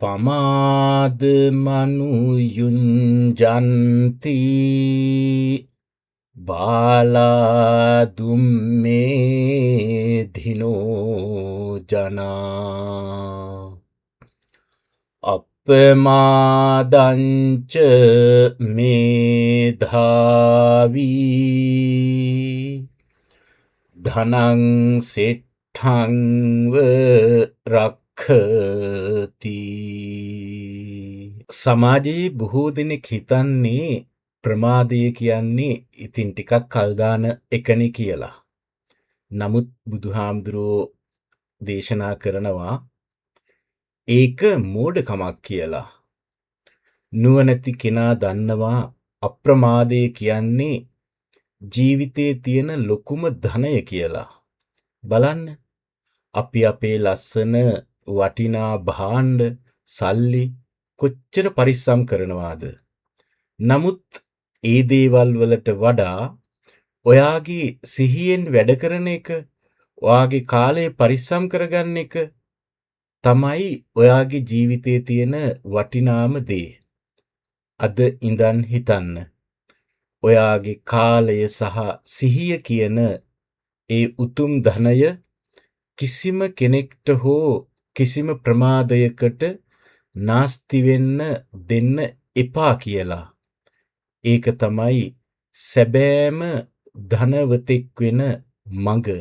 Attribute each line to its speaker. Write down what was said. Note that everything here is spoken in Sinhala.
Speaker 1: පමාද මනුයුංජන්ති බාලාදුම්මේ ධිනෝ ජනා අපමාදංච මේධාවී ධනං සෙට්ඨංව රක්ඛති. සමාජයේ බොහෝ දෙනෙක් හිතන්නේ ප්‍රමාදය කියන්නේ ඉතින් ටිකක් කල් දාන එකනේ කියලා. නමුත් බුදුහාමුදුරුවෝ දේශනා කරනවා ඒක මෝඩකමක් කියලා. නුවණැති කෙනා දන්නවා අප්‍රමාදය කියන්නේ ජීවිතයේ තියෙන ලොකුම ධනය කියලා. බලන්න අපි අපේ ලස්සන වටිනා භාණ්ඩ සල්ලි කොච්චර පරිස්සම් කරනවාද? නමුත් ඒ දේවල් වලට වඩා ඔයාගේ සිහියෙන් වැඩ කරන එක, ඔයාගේ කාලය පරිස්සම් කරගන්න එක තමයි ඔයාගේ ජීවිතයේ තියෙන වටිනාම දේ. අද ඉඳන් හිතන්න. ඔයාගේ කාලය සහ සිහිය කියන ඒ උතුම් ධනය කිසිම කෙනෙක්ට හෝ කිසිම ප්‍රමාදයකට නාස්ති වෙන්න දෙන්න එපා කියලා. ඒක තමයි සැබෑම ධනවතෙක් වෙන මඟ.